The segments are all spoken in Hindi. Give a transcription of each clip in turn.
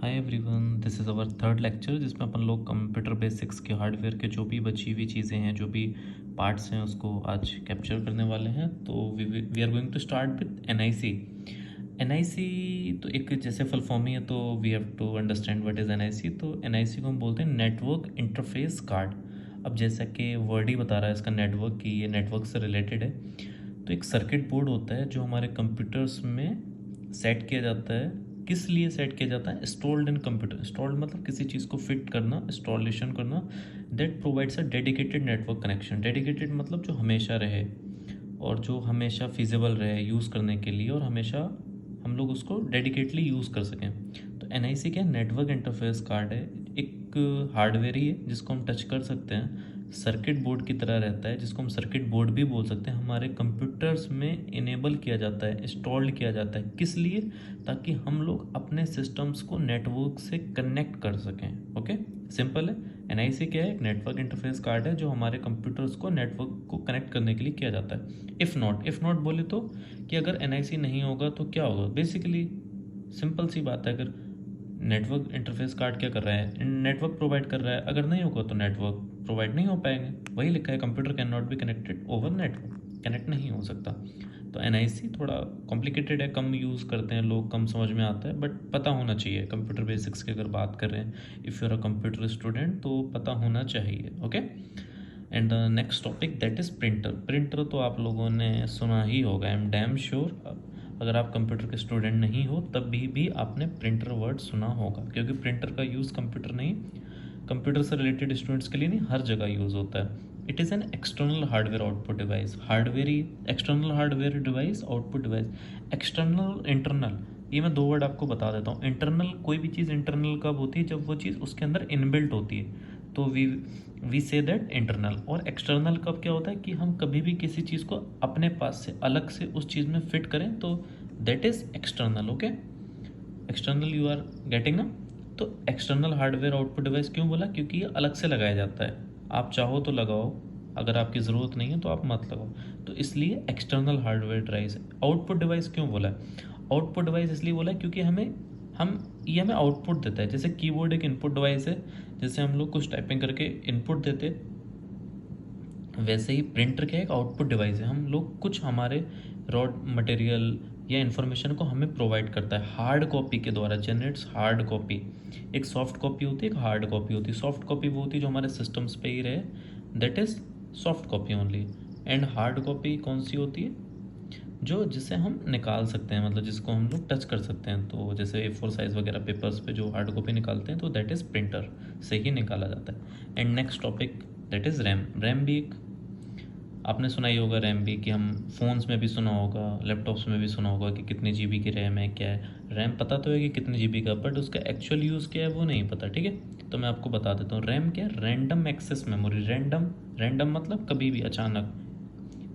Hi everyone, this is our third lecture जिसमें अपन लोग कंप्यूटर बेसिक्स के हार्डवेयर के जो भी बची हुई चीज़ें हैं, जो भी पार्ट्स हैं, उसको आज कैप्चर करने वाले हैं। तो we are going to start with NIC. NIC तो एक जैसे फुल फॉर्म ही है, तो we have to understand what is NIC. तो एनआईसी को हम बोलते हैं नेटवर्क इंटरफेस कार्ड। अब जैसा कि वर्ड ही बता रहा है इसका नेटवर्क की, ये नेटवर्क से रिलेटेड है। तो एक सर्किट बोर्ड होता है जो हमारे कंप्यूटर्स में सेट किया जाता है। किस लिए सेट किया जाता है? Installed in computer. इंस्टॉल्ड मतलब किसी चीज़ को फिट करना, इंस्टॉलेशन करना। That provides a dedicated network connection. Dedicated मतलब जो हमेशा रहे और जो हमेशा फिजिबल रहे यूज़ करने के लिए, और हमेशा हम लोग उसको डेडिकेटली यूज़ कर सकें। तो एनआईसी क्या नेटवर्क इंटरफेस कार्ड है, एक हार्डवेयर ही है जिसको हम टच कर सकते हैं। सर्किट बोर्ड की तरह रहता है, जिसको हम सर्किट बोर्ड भी बोल सकते हैं। हमारे कंप्यूटर्स में इनेबल किया जाता है, इंस्टॉल्ड किया जाता है। किस लिए? ताकि हम लोग अपने सिस्टम्स को नेटवर्क से कनेक्ट कर सकें। ओके, सिंपल है। एनआईसी क्या है? एक नेटवर्क इंटरफेस कार्ड है जो हमारे कंप्यूटर्स को नेटवर्क को कनेक्ट करने के लिए किया जाता है। इफ़ नॉट बोले तो कि अगर एनआईसी नहीं होगा तो क्या होगा? बेसिकली सिंपल सी बात है, अगर नेटवर्क इंटरफेस कार्ड क्या कर रहा है? नेटवर्क प्रोवाइड कर रहा है। अगर नहीं होगा तो नेटवर्क प्रोवाइड नहीं हो पाएंगे। वही लिखा है, computer can not be connected over network. Connect नहीं हो सकता। तो एनआईसी थोड़ा कॉम्प्लिकेटेड है, कम यूज़ करते हैं लोग, कम समझ में आता है, बट पता होना चाहिए। कंप्यूटर बेसिक्स की अगर बात कर रहे हैं, if you are a computer student, तो पता होना चाहिए। Okay, and the next topic that is printer. Printer तो आप लोगों ने सुना ही होगा, आई एम डैम श्योर। अगर आप कंप्यूटर के स्टूडेंट नहीं हो तब भी आपने प्रिंटर वर्ड सुना होगा, क्योंकि प्रिंटर का यूज़ कंप्यूटर नहीं, कंप्यूटर से रिलेटेड स्टूडेंट्स के लिए नहीं, हर जगह यूज़ होता है। It is an external hardware output device. Hardware he external hardware device, output device. External, internal, ये मैं दो वर्ड आपको बता देता हूँ। इंटरनल, कोई भी चीज़ इंटरनल कब होती है? जब वो चीज़ उसके अंदर इनबिल्ट होती है, तो वी से दैट इंटरनल। और एक्सटर्नल कब क्या होता है? कि हम कभी भी किसी चीज़ को अपने पास से अलग से उस चीज़ में फिट करें, तो that is external. Okay, external, you are getting ना? तो एक्सटर्नल हार्डवेयर आउटपुट डिवाइस क्यों बोला? क्योंकि ये अलग से लगाया जाता है। आप चाहो तो लगाओ, अगर आपकी ज़रूरत नहीं है तो आप मत लगाओ। तो इसलिए external hardware device. Output device क्यों बोला है? आउटपुट डिवाइस इसलिए बोला है क्योंकि ये हमें आउटपुट देता है। जैसे कीबोर्ड एक इनपुट डिवाइस है, जैसे हम लोग कुछ टाइपिंग करके इनपुट देते, वैसे ही प्रिंटर क्या एक आउटपुट डिवाइस है। हम लोग कुछ हमारे रॉ मटेरियल या इन्फॉर्मेशन को हमें प्रोवाइड करता है हार्ड कॉपी के द्वारा। Generates hard copy. एक सॉफ्ट कॉपी होती है, एक हार्ड कॉपी होती है। सॉफ्ट कॉपी वो होती है जो हमारे सिस्टम्स पे ही रहे, that is soft copy only. And hard copy कौन सी होती है? जो जिसे हम निकाल सकते हैं, मतलब जिसको हम लोग टच कर सकते हैं। तो जैसे A4 साइज़ वगैरह पेपर्स पे जो हार्ड कॉपी निकालते हैं, तो दैट इज़ प्रिंटर से ही निकाला जाता है। And next topic that is RAM. RAM भी एक, आपने सुना ही होगा रैम भी, कि हम फ़ोन्स में भी सुना होगा, लैपटॉप्स में भी सुना होगा कि कितने जीबी की रैम है, क्या है। रैम पता तो है कि कितने जीबी का, बट उसका एक्चुअल यूज़ क्या है वो नहीं पता। ठीक है, तो मैं आपको बता देता हूँ। रैम क्या है? Random access memory. Random, random मतलब कभी भी अचानक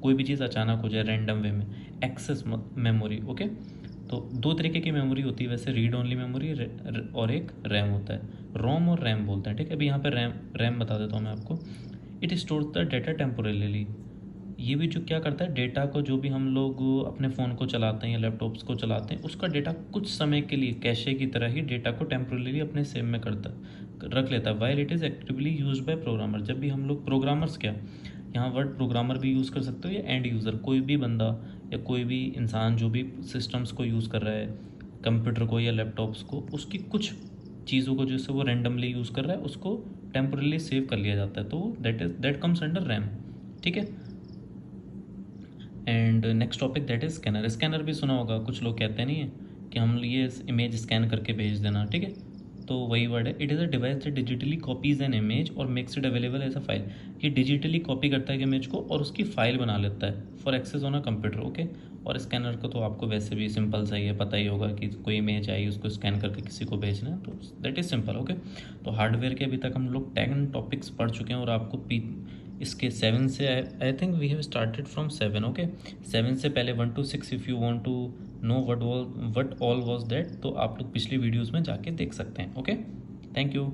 कोई भी चीज़ अचानक हो जाए रैंडम वे में। Access memory. ओके, तो दो तरीके की मेमोरी होती है वैसे, रीड ओनली मेमोरी और एक रैम होता है। रोम और रैम बोलते हैं। ठीक है, अभी यहाँ पे रैम रैम बता देता हूँ मैं आपको। It stores the data temporarily. ये भी जो क्या करता है, डेटा को, जो भी हम लोग अपने फ़ोन को चलाते हैं या लैपटॉप्स को चलाते हैं, उसका डेटा कुछ समय के लिए कैशे की तरह ही डेटा को टेम्पोरेली अपने सेव में रख लेता है। While it is actively use by programmer. जब भी हम लोग प्रोग्रामर्स, क्या यहाँ वर्ड प्रोग्रामर भी यूज़ कर सकते हो, या एंड यूज़र, कोई भी बंदा या कोई भी इंसान जो भी सिस्टम्स को यूज़ कर रहा है, कंप्यूटर को या लैपटॉप्स को, उसकी कुछ चीज़ों को जैसे वो रैंडमली यूज़ कर रहा है, उसको टेम्पोरेली सेव कर लिया जाता है। तो दैट कम्स अंडर रैम। ठीक है, and next topic that is scanner. Scanner भी सुना होगा, कुछ लोग कहते नहीं है कि हम ये इमेज स्कैन करके भेज देना। ठीक है, तो वही वर्ड है। It is a device that digitally copies an image और makes it available as a file. ये डिजिटली कॉपी करता है इमेज को और उसकी फाइल बना लेता है for access on a computer. Okay, और स्कैनर को तो आपको वैसे भी सिंपल सा ही है, पता ही होगा कि कोई इमेज आई उसको स्कैन करके किसी को भेजना है, तो दैट इज़ सिंपल। ओके, तो हार्डवेयर के अभी तक हम लोग 10 टॉपिक्स पढ़ चुके हैं, और आपको इसके 7 से, I think we have started from 7। Okay, 7 से पहले 1 to 6 if you want to know what all was that, तो आप लोग पिछली वीडियोज़ में जाके देख सकते हैं। Okay, thank you.